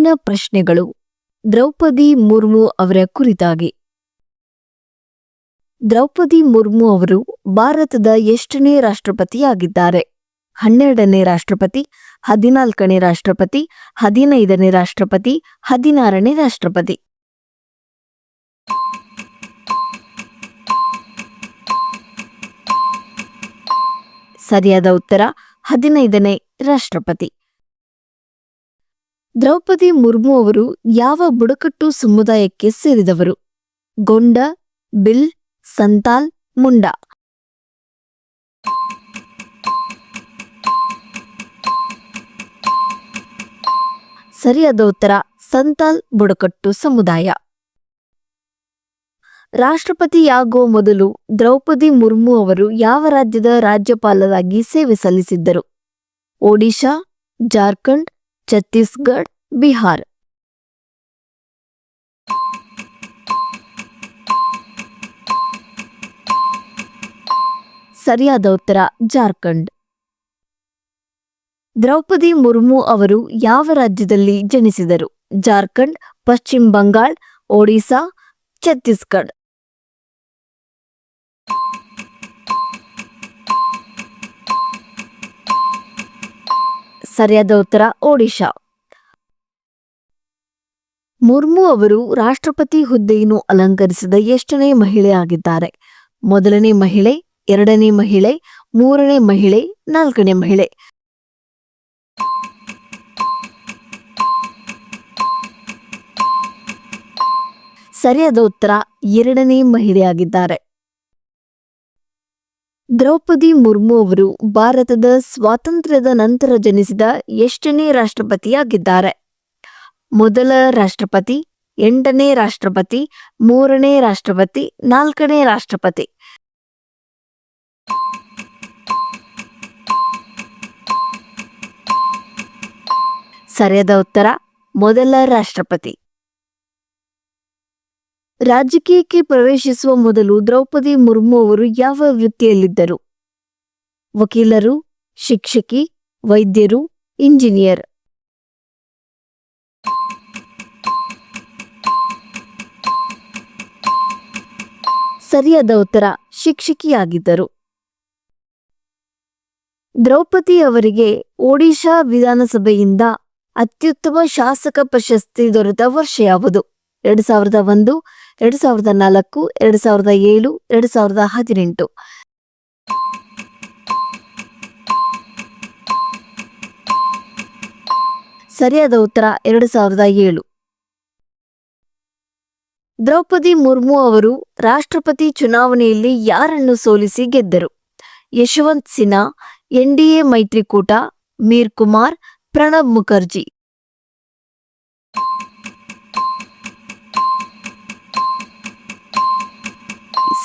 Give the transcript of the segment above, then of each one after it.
ಇಂದಿನ ಪ್ರಶ್ನೆಗಳು ದ್ರೌಪದಿ ಮುರ್ಮು ಅವರ ಕುರಿತಾಗಿ. ದ್ರೌಪದಿ ಮುರ್ಮು ಅವರು ಭಾರತದ ಎಷ್ಟನೇ ರಾಷ್ಟ್ರಪತಿಯಾಗಿದ್ದಾರೆ? 12ನೇ ರಾಷ್ಟ್ರಪತಿ, 14ನೇ ರಾಷ್ಟ್ರಪತಿ, 15ನೇ ರಾಷ್ಟ್ರಪತಿ, 16ನೇ ರಾಷ್ಟ್ರಪತಿ? ಸರಿಯಾದ ಉತ್ತರ 15ನೇ ರಾಷ್ಟ್ರಪತಿ. ದ್ರೌಪದಿ ಮುರ್ಮು ಅವರು ಯಾವ ಬುಡಕಟ್ಟು ಸಮುದಾಯಕ್ಕೆ ಸೇರಿದವರು? ಗೊಂಡ, ಬಿಲ್, ಸಂತಾಲ್, ಮುಂಡಾ? ಸರಿಯಾದ ಉತ್ತರ ಸಂತಾಲ್ ಬುಡಕಟ್ಟು ಸಮುದಾಯ. ರಾಷ್ಟ್ರಪತಿಯಾಗುವ ಮೊದಲು ದ್ರೌಪದಿ ಮುರ್ಮು ಅವರು ಯಾವ ರಾಜ್ಯದ ರಾಜ್ಯಪಾಲರಾಗಿ ಸೇವೆ ಸಲ್ಲಿಸಿದ್ದರು? ಒಡಿಶಾ, ಜಾರ್ಖಂಡ್, ಛತ್ತೀಸ್ಗಢ, ಬಿಹಾರ್? ಸರಿಯಾದ ಉತ್ತರ ಜಾರ್ಖಂಡ್. ದ್ರೌಪದಿ ಮುರ್ಮು ಅವರು ಯಾವ ರಾಜ್ಯದಲ್ಲಿ ಜನಿಸಿದರು? ಜಾರ್ಖಂಡ್, ಪಶ್ಚಿಮ ಬಂಗಾಳ, ಒಡಿಶಾ, ಛತ್ತೀಸ್ಗಢ? ಸರಿಯಾದ ಉತ್ತರ ಒಡಿಶಾ. ಮುರ್ಮು ಅವರು ರಾಷ್ಟ್ರಪತಿ ಹುದ್ದೆಯನ್ನು ಅಲಂಕರಿಸಿದ ಎಷ್ಟನೇ ಮಹಿಳೆ ಆಗಿದ್ದಾರೆ? ಮೊದಲನೇ ಮಹಿಳೆ, ಎರಡನೇ ಮಹಿಳೆ, ಮೂರನೇ ಮಹಿಳೆ, ನಾಲ್ಕನೇ ಮಹಿಳೆ? ಸರಿಯಾದ ಉತ್ತರ ಎರಡನೇ ಮಹಿಳೆಯಾಗಿದ್ದಾರೆ. ದ್ರೌಪದಿ ಮುರ್ಮು ಅವರು ಭಾರತದ ಸ್ವಾತಂತ್ರ್ಯದ ನಂತರ ಜನಿಸಿದ ಎಷ್ಟನೇ ರಾಷ್ಟ್ರಪತಿಯಾಗಿದ್ದಾರೆ? ಮೊದಲ ರಾಷ್ಟ್ರಪತಿ, 8ನೇ ರಾಷ್ಟ್ರಪತಿ, 3ನೇ ರಾಷ್ಟ್ರಪತಿ, 4ನೇ ರಾಷ್ಟ್ರಪತಿ? ಸರಿಯಾದ ಉತ್ತರ ಮೊದಲ ರಾಷ್ಟ್ರಪತಿ. ರಾಜಕೀಯಕ್ಕೆ ಪ್ರವೇಶಿಸುವ ಮೊದಲು ದ್ರೌಪದಿ ಮುರ್ಮು ಅವರು ಯಾವ ವೃತ್ತಿಯಲ್ಲಿದ್ದರು? ವಕೀಲರು, ಶಿಕ್ಷಕಿ, ವೈದ್ಯರು, ಇಂಜಿನಿಯರ್? ಸರಿಯಾದ ಉತ್ತರ ಶಿಕ್ಷಕಿಯಾಗಿದ್ದರು. ದ್ರೌಪದಿ ಅವರಿಗೆ ಒಡಿಶಾ ವಿಧಾನಸಭೆಯಿಂದ ಅತ್ಯುತ್ತಮ ಶಾಸಕ ಪ್ರಶಸ್ತಿ ದೊರೆತ ವರ್ಷ ಯಾವುದು? 2001, 2004, 2007, 2018? ಸರಿಯಾದ ಉತ್ತರ 2007. ದ್ರೌಪದಿ ಮುರ್ಮು ಅವರು ರಾಷ್ಟ್ರಪತಿ ಚುನಾವಣೆಯಲ್ಲಿ ಯಾರನ್ನು ಸೋಲಿಸಿ ಗೆದ್ದರು? ಯಶವಂತ್ ಸಿನ್ಹಾ, NDA ಮೈತ್ರಿಕೂಟ, ಮೀರ್ ಕುಮಾರ್, ಪ್ರಣಬ್ ಮುಖರ್ಜಿ?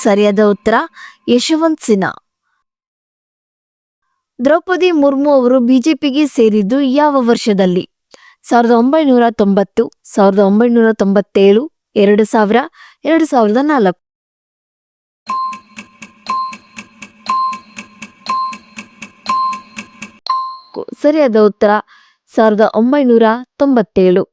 ಸರಿಯಾದ ಉತ್ತರ ಯಶವಂತ್ ಸಿನ್ಹಾ. ದ್ರೌಪದಿ ಮುರ್ಮು ಅವರು ಬಿಜೆಪಿಗೆ ಸೇರಿದ್ದು ಯಾವ ವರ್ಷದಲ್ಲಿ? 1990, 1997, 2000, 2004? ಸರಿಯಾದ ಉತ್ತರ 1997.